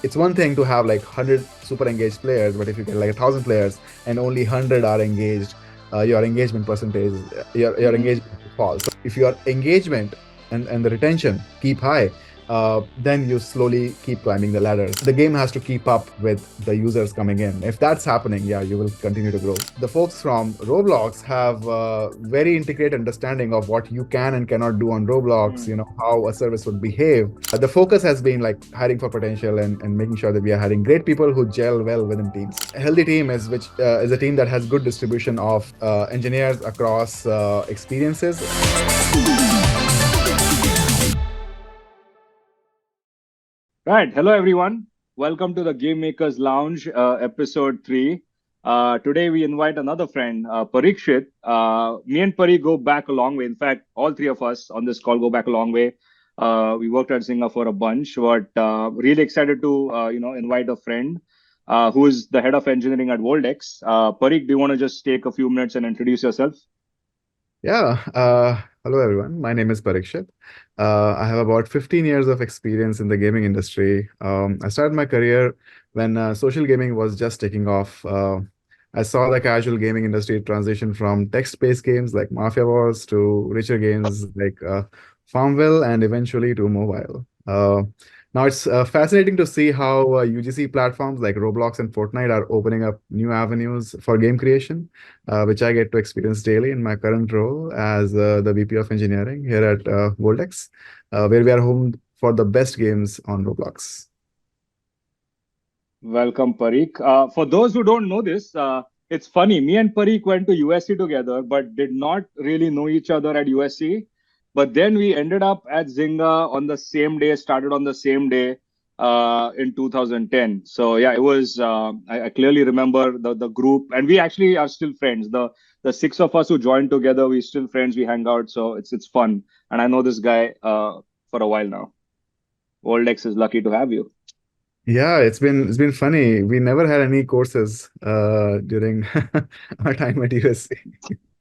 it's one thing to have like 100 super engaged players, but if you get like 1,000 players and only 100 are engaged, your engagement percentage, your Mhm. engagement falls. So if your engagement and the retention keep high, then you slowly keep climbing the ladder. The game has to keep up with the users coming in. If that's happening, yeah, you will continue to grow. The folks from Roblox have a very integrated understanding of what you can and cannot do on Roblox, Mm. how a service would behave. The focus has been like hiring for potential and making sure that we are hiring great people who gel well within teams. A healthy team is a team that has good distribution of engineers across experiences. Right. Hello, everyone. Welcome to the Game Makers Lounge, episode 3. Today, we invite another friend, Parikshit. Me and Pari go back a long way. In fact, all three of us on this call go back a long way. We worked at Singapore a bunch, but really excited to invite a friend who is the head of engineering at Voldex. Parik, do you want to just take a few minutes and introduce yourself? Yeah. Hello, everyone. My name is Parikshit. I have about 15 years of experience in the gaming industry. I started my career when social gaming was just taking off. I saw the casual gaming industry transition from text-based games like Mafia Wars to richer games like Farmville and eventually to mobile. Now it's fascinating to see how UGC platforms like Roblox and Fortnite are opening up new avenues for game creation, which I get to experience daily in my current role as the VP of Engineering here at Voldex, where we are home for the best games on Roblox. Welcome, Parik. For those who don't know this, it's funny. Me and Parik went to USC together, but did not really know each other at USC. But then we ended up at Zynga on the same day, started on the same day in 2010. So yeah, it was. I clearly remember the group, and we actually are still friends. The six of us who joined together, we still friends. We hang out, so it's fun. And I know this guy for a while now. Oldex is lucky to have you. Yeah, it's been funny. We never had any courses during our time at USC.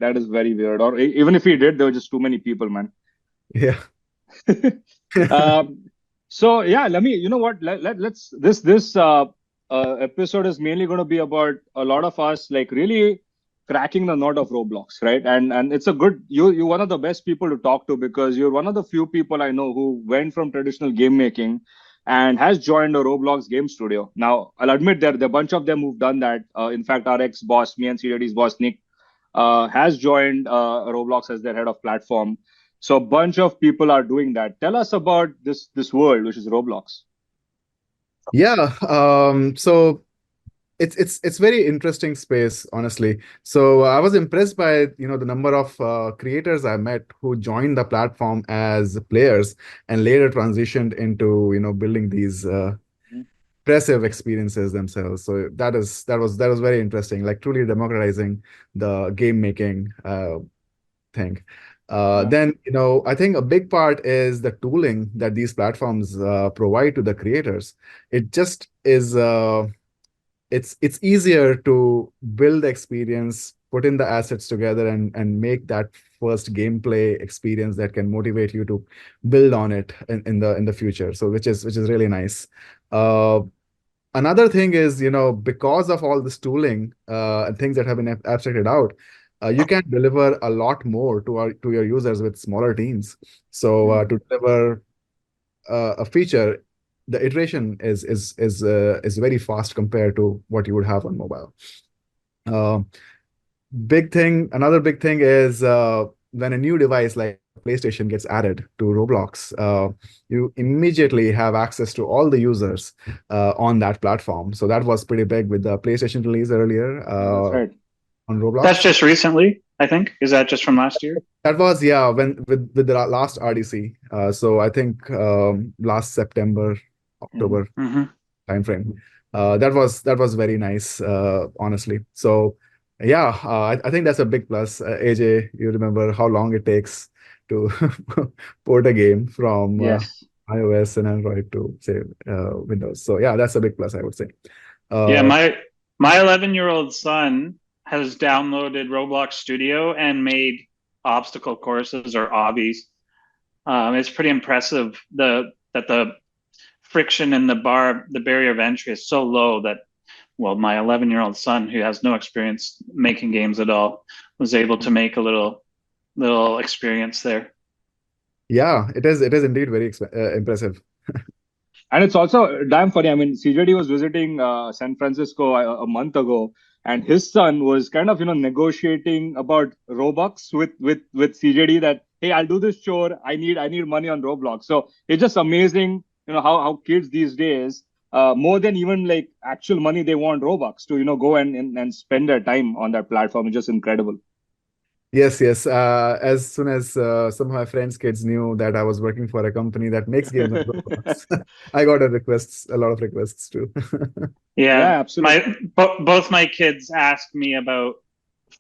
That is very weird. Or even if he did, there were just too many people, man. Yeah. um, so yeah, let me. You know what? Let's this episode is mainly going to be about a lot of us like really cracking the knot of Roblox, right? And it's a good you're one of the best people to talk to because you're one of the few people I know who went from traditional game making and has joined a Roblox game studio. Now, I'll admit there are a bunch of them who've done that. In fact, our ex boss, me and CDD's boss Nick, has joined Roblox as their head of platform. So a bunch of people are doing that. Tell us about this world, which is Roblox. Yeah. So it's very interesting space, honestly. So I was impressed by the number of creators I met who joined the platform as players and later transitioned into building these impressive experiences themselves. So that was very interesting, like truly democratizing the game making thing. Yeah. Then, I think a big part is the tooling that these platforms provide to the creators. It just is. It's easier to build the experience, put in the assets together, and make that first gameplay experience that can motivate you to build on it in the future. So which is really nice. Uh, Another thing is, because of all this tooling and things that have been abstracted out, you can deliver a lot more to your users with smaller teams. So Mm. to deliver a feature, the iteration is very fast compared to what you would have on mobile. Uh, Another big thing is when a new device like PlayStation gets added to Roblox, you immediately have access to all the users on that platform. So that was pretty big with the PlayStation release earlier That's right. on That's Roblox. just recently, I think. Is that just from last year? That was, yeah, when with the last RDC. So I think last September, Mm. October Hmm. timeframe. That was very nice, honestly. So yeah, I think that's a big plus. AJ, you remember how long it takes to port a game from Yes. iOS and Android to say Windows. So yeah, that's a big plus, I would say. Yeah, Uh, my 11-year-old son has downloaded Roblox Studio and made obstacle courses or obbies. It's pretty impressive the friction in the barrier of entry is so low that, well, my 11-year-old son, who has no experience making games at all, was able to make a little experience there. Yeah, it is indeed very impressive. And it's also damn funny. I mean, CJD was visiting San Francisco a month ago, and his son was kind of negotiating about Robux with CJD that, hey, I'll do this chore. I need money on Roblox. So it's just amazing, how kids these days, more than even like actual money, they want Robux to go and spend their time on that platform. It's just incredible. Yes, yes. As soon as some of my friends' kids knew that I was working for a company that makes games on Roblox, I got a lot of requests too. Yeah, Yeah, absolutely. both my kids ask me about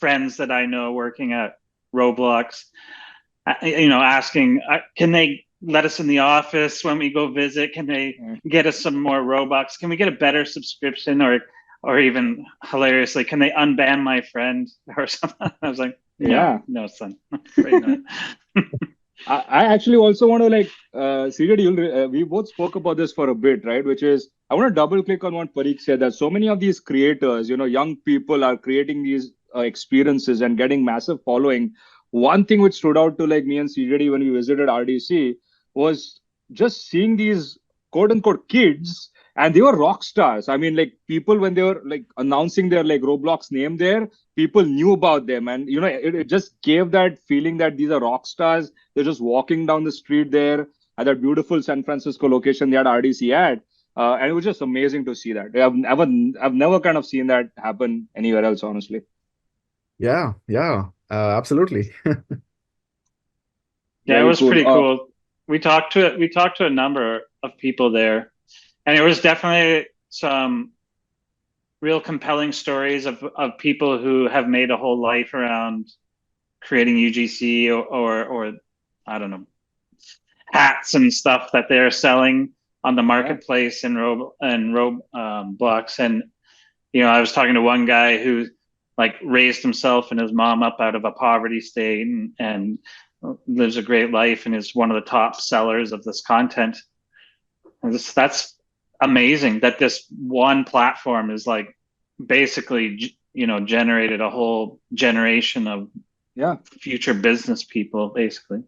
friends that I know working at Roblox. Asking, can they let us in the office when we go visit? Can they get us some more Robux? Can we get a better subscription, or even hilariously, can they unban my friend or something? I was like, Yeah. no, son, afraid not. I actually also want to CJD, we both spoke about this for a bit, right? Which is, I want to double click on what Parikh said, that so many of these creators, young people are creating these experiences and getting massive following. One thing which stood out to like me and CJD when we visited RDC was just seeing these quote unquote kids, and they were rock stars. I mean, like people when they were like announcing their like Roblox name there, people knew about them, and it just gave that feeling that these are rock stars. They're just walking down the street there at that beautiful San Francisco location they had RDC at. And it was just amazing to see that. I've never kind of seen that happen anywhere else, honestly. Yeah, yeah, absolutely. Yeah, it Very was pretty cool. cool. We talked to a number of people there, and it was definitely some real compelling stories of people who have made a whole life around creating UGC or I don't know, hats and stuff that they're selling on the marketplace in Roblox. And I was talking to one guy who like raised himself and his mom up out of a poverty state and lives a great life and is one of the top sellers of this content. And that's amazing that this one platform is like basically generated a whole generation of future business people, basically.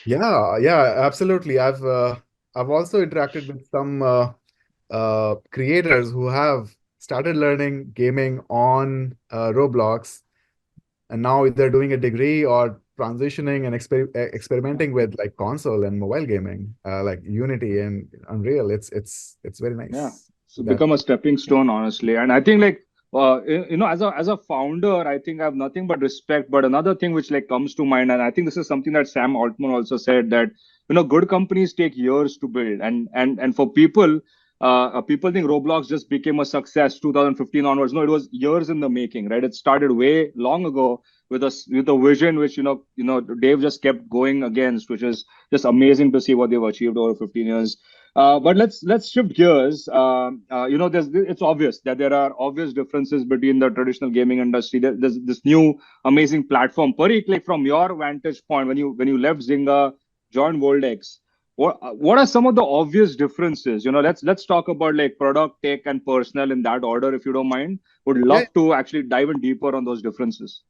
Yeah, yeah, absolutely. I've also interacted with some creators who have started learning gaming on Roblox, and now they're doing a degree or transitioning and experimenting with like console and mobile gaming, like Unity and Unreal. It's very Yeah, nice. so That become a stepping stone, honestly. And I think like as a founder, I think I have nothing but respect. But another thing which like comes to mind, and I think this is something that Sam Altman also said, that good companies take years to build, and for people think Roblox just became a success 2015 onwards. No, it was years in the making, right? It started way long ago with a vision which Dave just kept going against, which is just amazing to see what they've achieved over 15 years. But let's shift gears. It's obvious that there are obvious differences between the traditional gaming industry. There's this new amazing platform. Parikh, like from your vantage point, when you left Zynga, joined Voldex, what are some of the obvious differences? Let's talk about like product, tech, and personnel in that order, if you don't mind. Would Yeah, love to actually dive in deeper on those differences.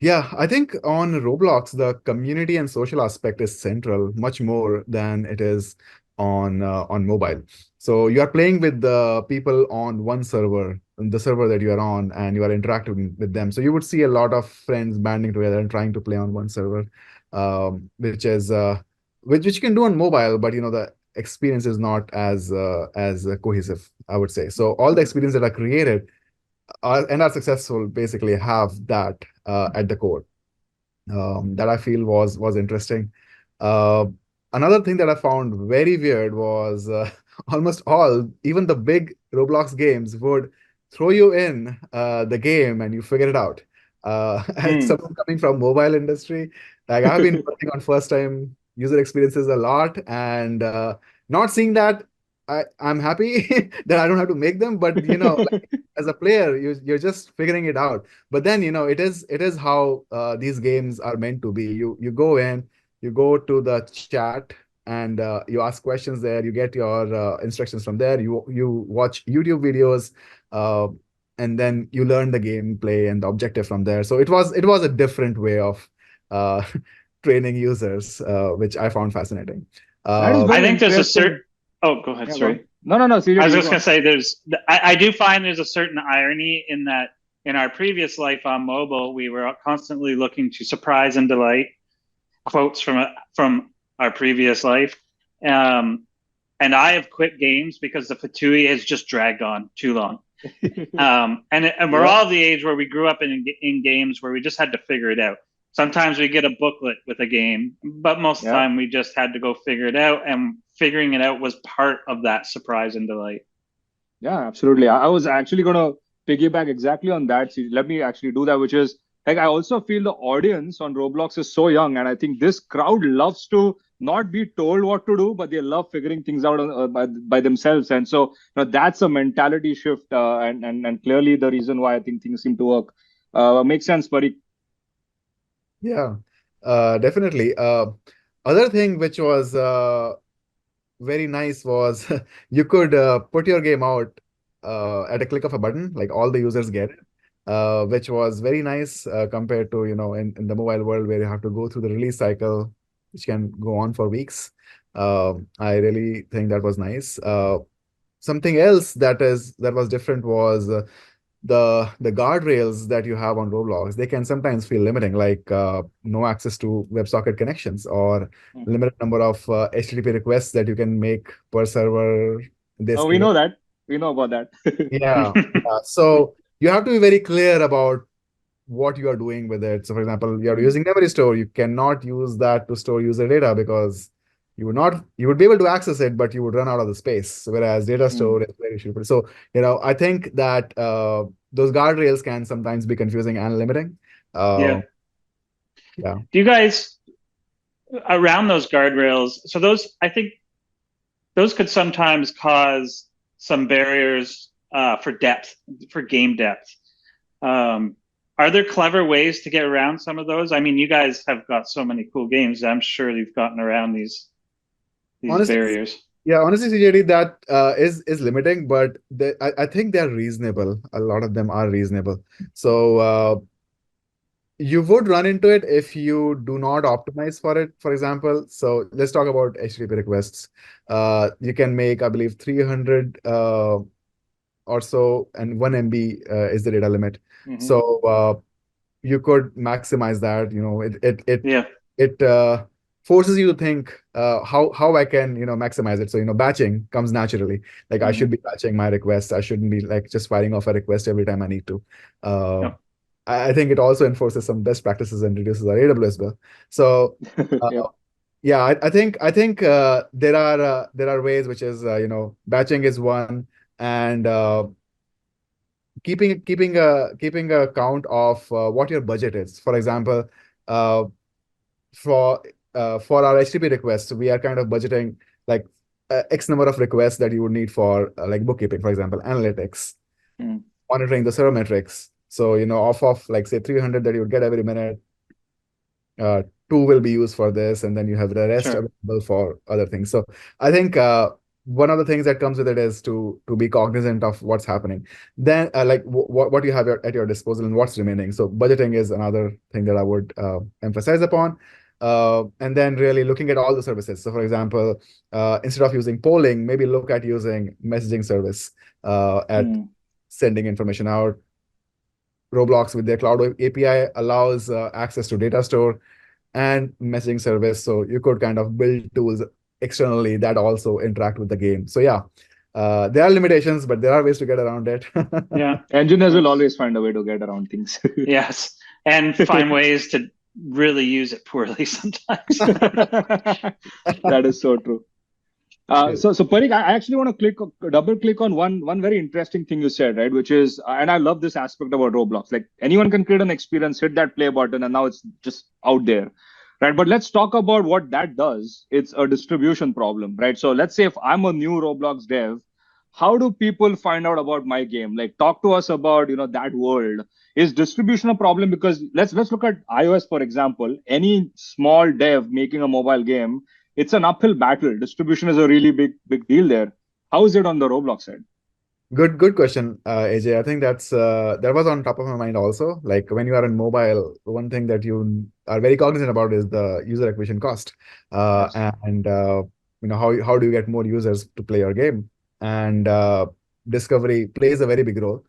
yeah, I think on Roblox, the community and social aspect is central, much more than it is on mobile. So you are playing with the people on one server, the server that you are on, and you are interacting with them. So you would see a lot of friends banding together and trying to play on one server, which you can do on mobile, but the experience is not as cohesive, I would say. So all the experience that are created and are successful basically have that at the core, that I feel was interesting. Uh, Another thing that I found very weird was almost all, even the big Roblox games would throw you in the game and you figure it out. As Hmm. someone coming from mobile industry, like I've been working on first time user experiences a lot, and not seeing that I'm happy that I don't have to make them, but like as a player, you're just figuring it out. But then it is how these games are meant to be. You go in, you go to the chat, and you ask questions there. You get your instructions from there. You watch YouTube videos, uh, and then you learn the gameplay and the objective from there. So it was a different way of uh, training users, which I found fascinating. That is Uh, I very think there's a certain. interesting. Oh, go ahead. Yeah, go on. Sorry. No, I CJD, was you just go gonna on. say I do find there's a certain irony in that in our previous life on mobile, we were constantly looking to surprise and delight, quotes from our previous life. Um, and I have quit games because the fatui has just dragged on too long. And we're Yeah, all the age where we grew up in games where we just had to figure it out. Sometimes we get a booklet with a game, but most of the yeah. time we just had to go figure it out, and figuring it out was part of that surprise and delight. Yeah, absolutely. I was actually going to piggyback exactly on that. See, let me actually do that, which is like I also feel the audience on Roblox is so young, and I think this crowd loves to not be told what to do, but they love figuring things out by themselves. And so, that's a mentality shift, and clearly the reason why I think things seem to work. Makes sense, Parik. yeah, definitely. Other thing which was very nice was you could put your game out at a click of a button, like all the users get it, which was very nice compared to, in the mobile world where you have to go through the release cycle, which can go on for weeks. I really think that was nice. Something else that was different was the guardrails that you have on Roblox. They can sometimes feel limiting, like no access to WebSocket connections or Mhm. limited number of HTTP requests that you can make per server. This Oh, we can, know that. We know about that. yeah. So you have to be very clear about what you are doing with it. So, for example, you're Mm, using memory store. You cannot use that to store user data because you would be able to access it, but you would run out of the space. Whereas data mm. store is very cheap. So, I think that those guardrails can sometimes be confusing and limiting. Yeah. Uh, yeah. Do you guys around those guardrails? So those, I think, those could sometimes cause some barriers for depth, for game depth. Um, are there clever ways to get around some of those? I mean, you guys have got so many cool games. I'm sure you've gotten around these Honestly, barriers. yeah, honestly, CJD, that is limiting, but I think they're reasonable. A lot of them are reasonable. So you would run into it if you do not optimize for it, for example. So let's talk about HTTP requests. You can make, I believe, 300 or so, and 1 MB is the data limit. Hmm. So you could maximize that. Yeah, It forces you to think how I can maximize it. So batching comes naturally. Like I should Hmm. be batching my requests. I shouldn't be like just firing off a request every time I need to. Uh, yeah, I think it also enforces some best practices and reduces our AWS bill. So uh, Yep. yeah, I think there are ways, which is batching is one, and keeping a count of what your budget is. For example, uh, for for our HTTP requests, we are kind of budgeting like X number of requests that you would need for like bookkeeping, for example, analytics, Mm. monitoring the server metrics. So, off of like say 300 that you would get every minute, uh, two will be used for this, and then you have the rest sure. available for other things. So I think one of the things that comes with it is to be cognizant of what's happening. Then, like what you have at your disposal and what's remaining. So budgeting is another thing that I would emphasize upon. And then really looking at all the services. So, for example, instead of using polling, maybe look at using messaging service at Mm. sending information out. Roblox with their cloud API allows access to data store and messaging service. So you could kind of build tools externally that also interact with the game. So yeah, there are limitations, but there are ways to get around it. Yeah, Engineers yeah. will always find a way to get around things. Yes, and find ways to really use it poorly sometimes. That is so true. So Parik, I actually want to double click on one very interesting thing you said, right? Which is, and I love this aspect about Roblox. Like anyone can create an experience, hit that play button, and now it's just out there, right? But let's talk about what that does. It's a distribution problem, right? So let's say if I'm a new Roblox dev, how do people find out about my game? Like, talk to us about that world. Is distribution a problem? Because let's look at iOS for example. Any small dev making a mobile game it's an uphill battle. Distribution is a really big deal there. How is it on the Roblox side? Good question, AJ. I think that was on top of my mind also. Like when you are in mobile, one thing that you are very cognizant about is the user acquisition cost, Yes. and how do you get more users to play your game? And discovery plays a very big role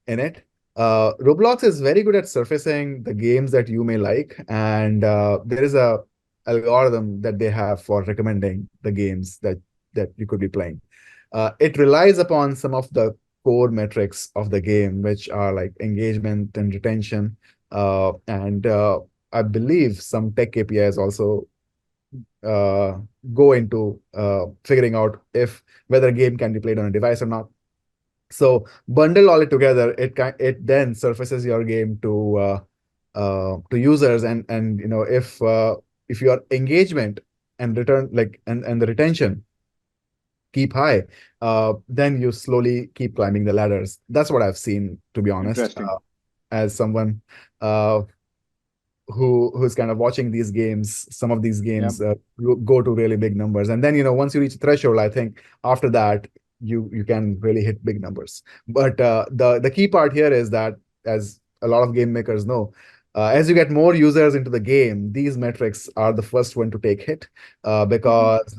in it. Roblox is very good at surfacing the games that you may like, and there is a algorithm that they have for recommending the games that you could be playing. It relies upon some of the core metrics of the game, which are like engagement and retention. And I believe some tech KPIs also uh, go into figuring out if whether a game can be played on a device or not. So bundle all it together, it then surfaces your game to users, and if your engagement and return like and the retention keep high, then you slowly keep climbing the ladders. That's what I've seen, to be honest, Interesting. as someone uh, who's kind of watching these games. Some of these Yeah. games go to really big numbers, and then once you reach a threshold, I think after that you can really hit big numbers. But the key part here is that, as a lot of game makers know, as you get more users into the game, these metrics are the first one to take hit, Mhm. because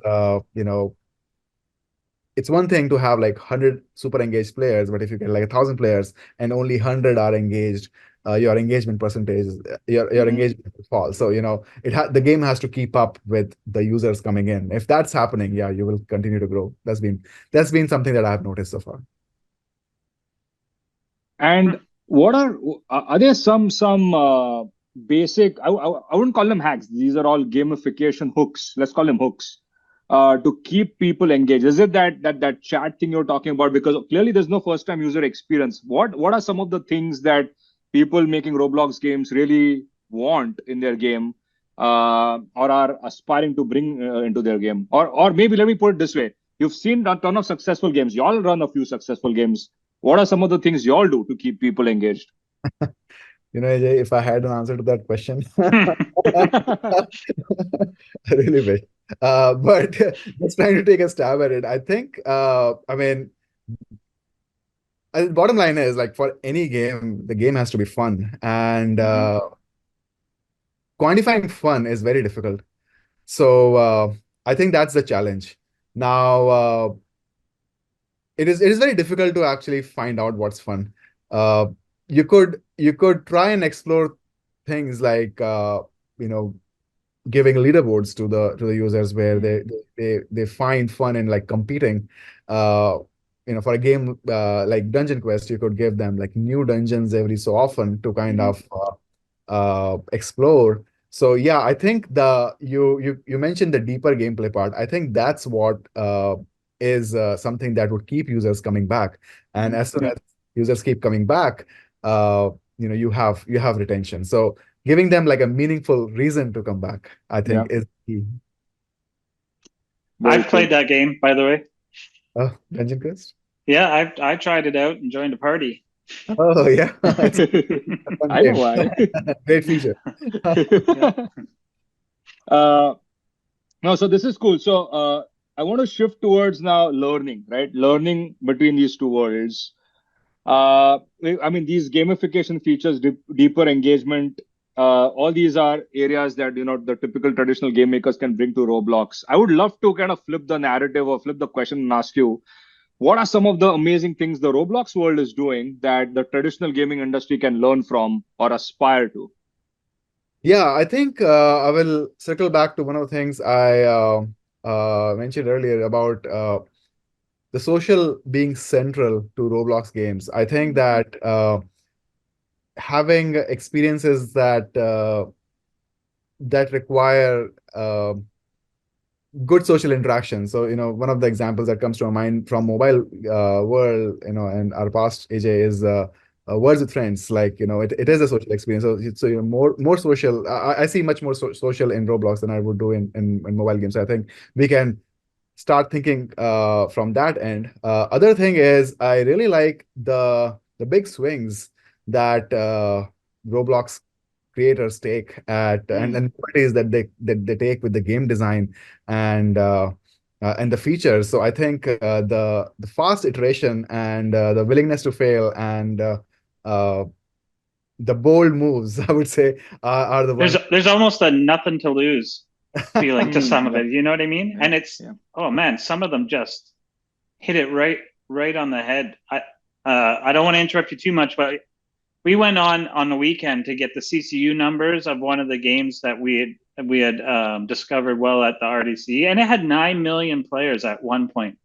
it's one thing to have like 100 super engaged players, but if you get like 1,000 players and only 100 are engaged, your engagement percentage, your Mhm. engagement will fall. So the game has to keep up with the users coming in. If that's happening, yeah, you will continue to grow. That's been something that I've noticed so far. And what are there some basic? I wouldn't call them hacks. These are all gamification hooks. Let's call them hooks to keep people engaged. Is it that chat thing you're talking about? Because clearly there's no first time user experience. What are some of the things that people making Roblox games really want in their game, or are aspiring to bring into their game? Or maybe let me put it this way: you've seen a ton of successful games. Y'all run a few successful games. What are some of the things y'all do to keep people engaged? AJ, if I had an answer to that question, I really wish. But just trying to take a stab at it. I think, I mean, bottom line is, like, for any game, the game has to be fun, and Hmm. quantifying fun is very difficult. So I think that's the challenge. Now, it is very difficult to actually find out what's fun. Uh, you could try and explore things like you know giving leaderboards to the users, where they find fun in like competing. Uh, for a game like Dungeon Quest, you could give them like new dungeons every so often to kind Hmm. of explore. So yeah, I think you mentioned the deeper gameplay part. I think that's what is something that would keep users coming back. And Hmm. as soon Yeah. as users keep coming back, you have retention. So giving them like a meaningful reason to come back, I Yeah. think, is key. Very I've played cool. that game, by the way. Oh, Dungeon Quest. Yeah, I tried it out and joined a party. Oh yeah, it's a fun I know game. why. Great feature. Yeah. uh, no, so this is cool. So I want to shift towards now learning, right? Learning between these two worlds. I mean, these gamification features, deeper engagement, all these are areas that the typical traditional game makers can bring to Roblox. I would love to kind of flip the narrative or flip the question and ask you, what are some of the amazing things the Roblox world is doing that the traditional gaming industry can learn from or aspire to? Yeah, I think I will circle back to one of the things I mentioned earlier about the social being central to Roblox games. I think Mhm. that having experiences that require good social interaction. So, one of the examples that comes to my mind from mobile world, and our past, AJ, is Words with Friends. Like, it is a social experience. So more social. I see much more social in Roblox than I would do in mobile games. So I think we can start thinking from that end. Other thing is, I really like the big swings that Roblox creators take at and qualities that they take with the game design and and the features. So I think the fast iteration and the willingness to fail and uh, the bold moves, I would say, are the There's ones. there's almost a nothing to lose feeling to some of Yep. it. You know what I mean? Yeah. And it's Yeah. oh man, some of them just hit it right on the head. I don't want to interrupt you too much, but we went on the weekend to get the CCU numbers of one of the games that we had discovered well at the RDC, and it had 9 million players at one point.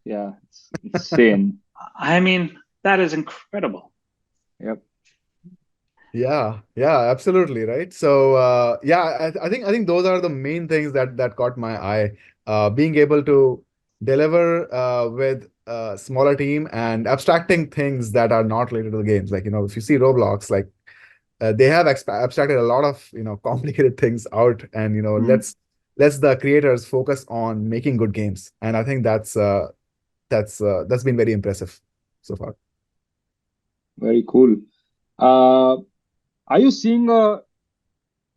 Yeah. It's insane. I mean, that is incredible. Yep. Yeah, yeah, absolutely, right. So yeah, I think those are the main things that caught my eye. Being able to deliver with a smaller team and abstracting things that are not related to the games. Like, if you see Roblox, like they have abstracted a lot of complicated things out, and let's the creators focus on making good games. And I think that's been very impressive so far. Very cool. Uh, are you seeing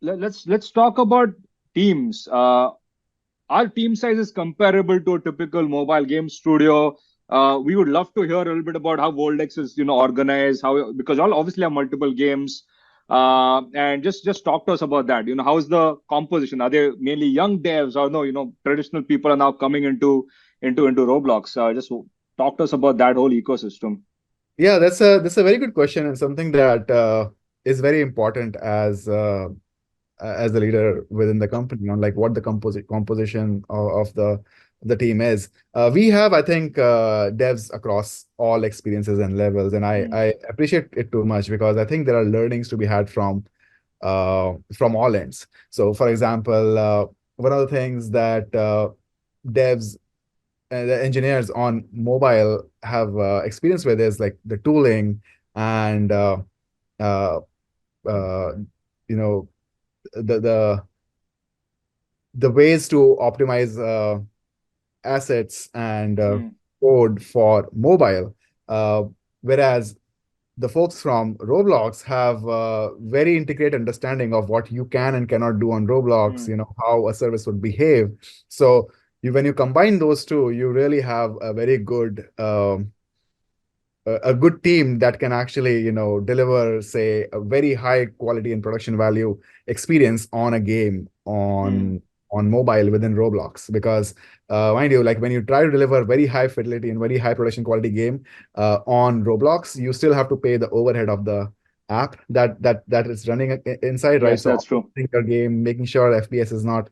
let's talk about teams. Our team size is comparable to a typical mobile game studio. We would love to hear a little bit about how Voldex is, organized. How, because y'all obviously have multiple games, and just talk to us about that. How's the composition? Are they mainly young devs, or no? Traditional people are now coming into Roblox. Just talk to us about that whole ecosystem. Yeah, that's a very good question, and something that is very important as the leader within the company on like what the composition of the team is. We have, I think, devs across all experiences and levels, and I appreciate it too much because I think there are learnings to be had from all ends. So, for example, one of the things that devs the engineers on mobile have experience with is like the tooling and uh, uh, you know the the the ways to optimize assets and Hmm. code for mobile. Uh, Whereas the folks from Roblox have a very integrated understanding of what you can and cannot do on Roblox, Hmm. how a service would behave. So when you combine those two, you really have a very a good team that can actually, deliver, say, a very high quality and production value experience on a game Hmm. on mobile within Roblox. Because mind you, like when you try to deliver very high fidelity and very high production quality game on Roblox, you still have to pay the overhead of the app that is running inside, right? Yes, So that's true. optimizing your game, making sure FPS is not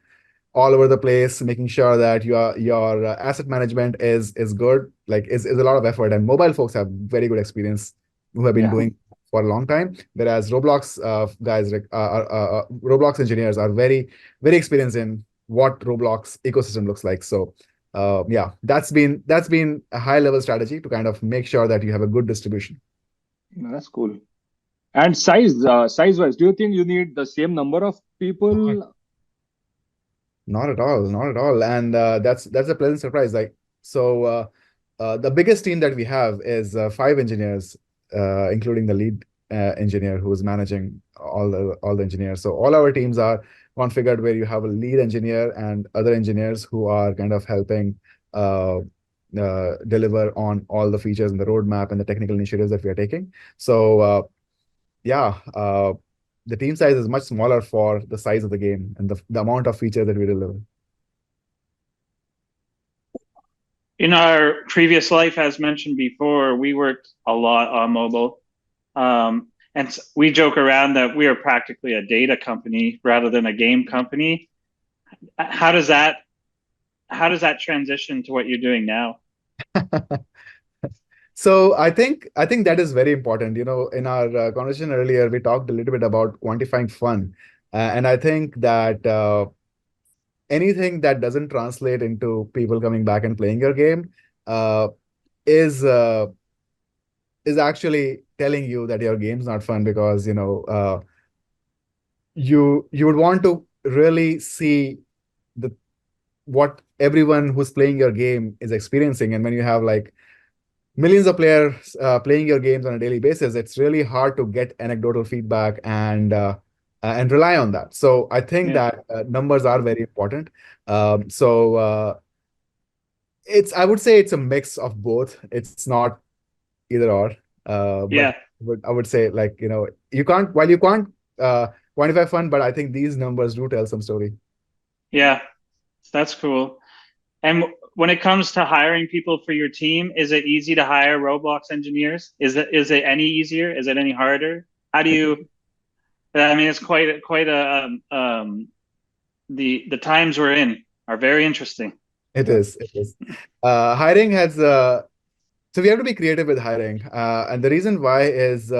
all over the place, making sure that your asset management is good, like is a lot of effort. And mobile folks have very good experience who have been Yeah. doing for a long time, whereas Roblox guys, like Roblox engineers are very experienced in what Roblox ecosystem looks like. So yeah, that's been a high level strategy to kind of make sure that you have a good distribution. No, that's cool. And size wise, do you think you need the same number of people? Not at all, not at all. And that's a pleasant surprise. Like, so the biggest team that we have is five engineers, including the lead engineer who is managing all the engineers. So all our teams are configured where you have a lead engineer and other engineers who are kind of helping deliver on all the features and the roadmap and the technical initiatives that we are taking. So yeah, the team size is much smaller for the size of the game and the amount of features that we deliver. In our previous life, as mentioned before, we worked a lot on mobile. And we joke around that we are practically a data company rather than a game company. How does that transition to what you're doing now? So I think that is very important. In our conversation earlier, we talked a little bit about quantifying fun, and I think that anything that doesn't translate into people coming back and playing your game uh, is uh, is actually telling you that your game's not fun because you would want to really see the what everyone who's playing your game is experiencing. And when you have like millions of players playing your games on a daily basis, it's really hard to get anecdotal feedback and and rely on that. So I think Yeah. that numbers are very important. I would say it's a mix of both. It's not either or. But Yeah, I would say, like, you can't, while you can't quantify fun, but I think these numbers do tell some story. yeah, that's cool. And when it comes to hiring people for your team, is it easy to hire Roblox engineers? Is it any easier? Is it any harder? How do you? I mean, it's quite a the times we're in are very interesting. It Yeah. is. It is. Hiring has so we have to be creative with hiring, and the reason why is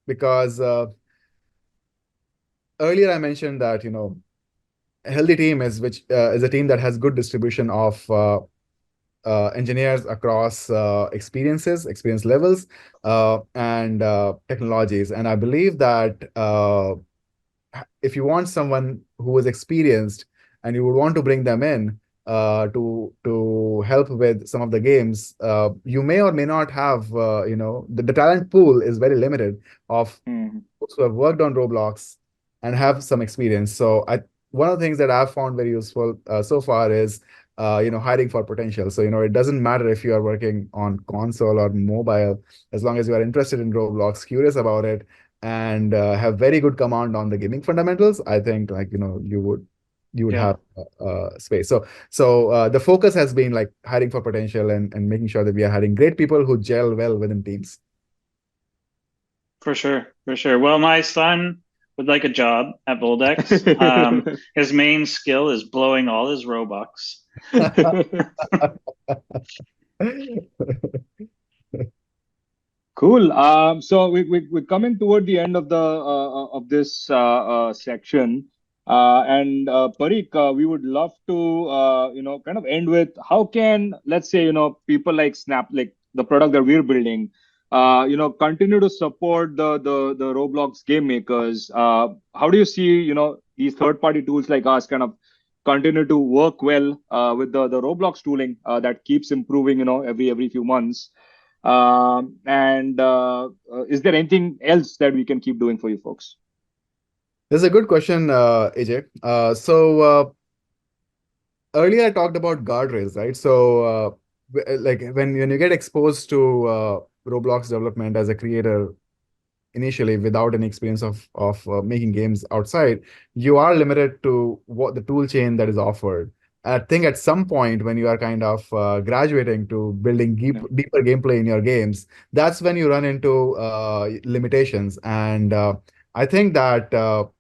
because earlier I mentioned that a healthy team is a team that has good distribution of engineers across experience levels, and technologies. And I believe that if you want someone who is experienced and you would want to bring them in to help with some of the games, you may or may not have, the talent pool is very limited of Mhm. folks who have worked on Roblox and have some experience. So one of the things that I've found very useful so far is hiring for potential. So it doesn't matter if you are working on console or mobile, as long as you are interested in Roblox, curious about it, and have very good command on the gaming fundamentals. I think, like, you would Yeah, have space. So the focus has been like hiring for potential, and making sure that we are hiring great people who gel well within teams. for sure, for sure. Well, my son would like a job at Voldex. His main skill is blowing all his Robux. Cool. So we're coming toward the end of the of this section, and Parik, we would love to kind of end with how can, let's say, people like Snap, like the product that we're building, continue to support the Roblox game makers. How do you see these third party tools like us kind of continue to work well with the Roblox tooling that keeps improving every few months? And is there anything else that we can keep doing for you folks? This is a good question, AJ. Earlier I talked about guardrails, right? So like when you get exposed to Roblox development as a creator initially without any experience of making games outside, you are limited to what the tool chain that is offered. I think at some point when you are kind of graduating to building Yeah. deeper gameplay in your games, that's when you run into limitations. And I think that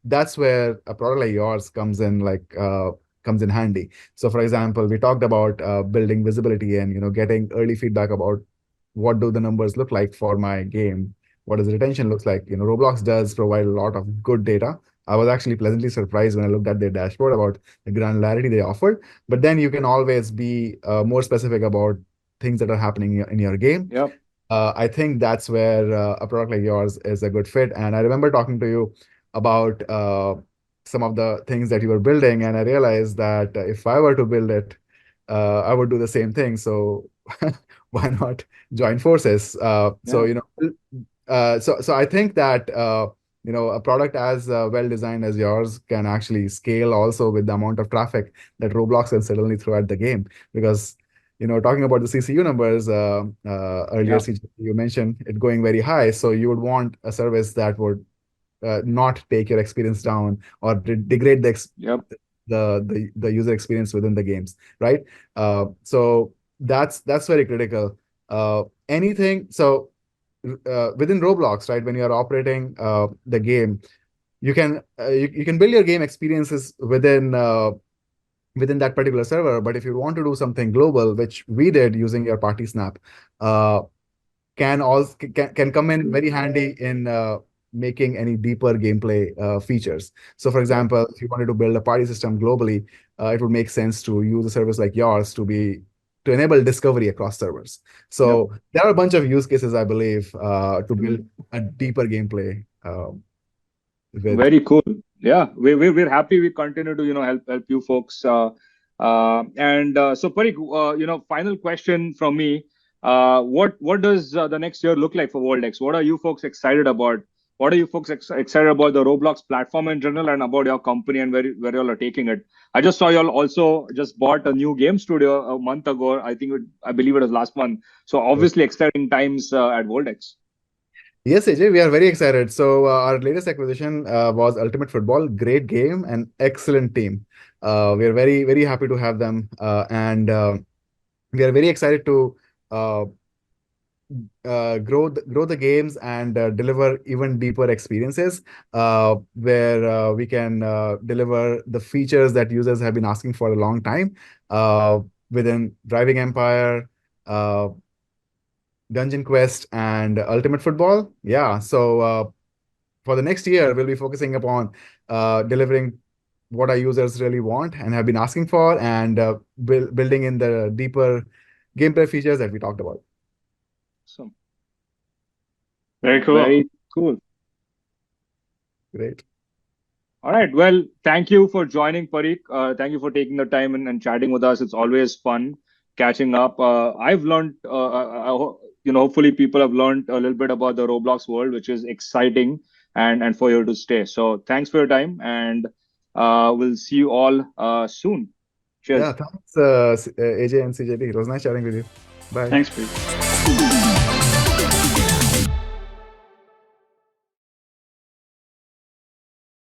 that's where a product like yours comes in handy. So, for example, we talked about building visibility and getting early feedback about what do the numbers look like for my game, what does retention looks like. Roblox does provide a lot of good data. I was actually pleasantly surprised when I looked at their dashboard about the granularity they offered. But then you can always be more specific about things that are happening in your game. Yep. I think that's where a product like yours is a good fit. And I remember talking to you about some of the things that you were building, and I realized that if I were to build it, I would do the same thing. So why not join forces? So Yeah. I think that a product as well designed as yours can actually scale also with the amount of traffic that Roblox will suddenly throw at the game. Because talking about the CCU numbers, earlier Yeah. CJ, you mentioned it going very high, so you would want a service that would not take your experience down or degrade Yep. the user experience within the games, right? So that's very critical. Anything so Within Roblox, right? When you are operating the game, you can build your game experiences within that particular server. But if you want to do something global, which we did using your party snap, uh, can come in very handy in making any deeper gameplay features. So, for Yep. example, if you wanted to build a party system globally, it would make sense to use a service like yours to enable discovery across servers. Yep. So there are a bunch of use cases, I believe, to build a deeper gameplay with. Very cool. Yeah, we're happy we continue to help you folks. And so Parik, final question from me. What does the next year look like for Voldex? What are you folks excited about? what are you folks excited about the Roblox platform in general and about your company and where you all are taking it? I just saw you all also just bought a new game studio a month ago. I believe it was last month. So obviously exciting times at Voldex. Yes, AJ, we are very excited. So our latest acquisition was Ultimate Football. Great game and excellent team. We are very, very happy to have them. And we are very excited to uh, grow the games and deliver even deeper experiences where we can deliver the features that users have been asking for a long time uh, within Driving Empire, uh, Dungeon Quest, and Ultimate Football. Yeah, so for the next year, we'll be focusing upon delivering what our users really want and have been asking for, and building in the deeper gameplay features that we talked about. So Very cool. very cool. Great. All right. Well, thank you for joining, Parik. Thank you for taking the time and chatting with us. It's always fun catching up. I've learned, hopefully people have learned a little bit about the Roblox world, which is exciting and for you to stay. So thanks for your time, and we'll see you all soon. Cheers. Yeah, thanks, AJ and CJD. It was nice chatting with you. Bye. Thanks, Pete.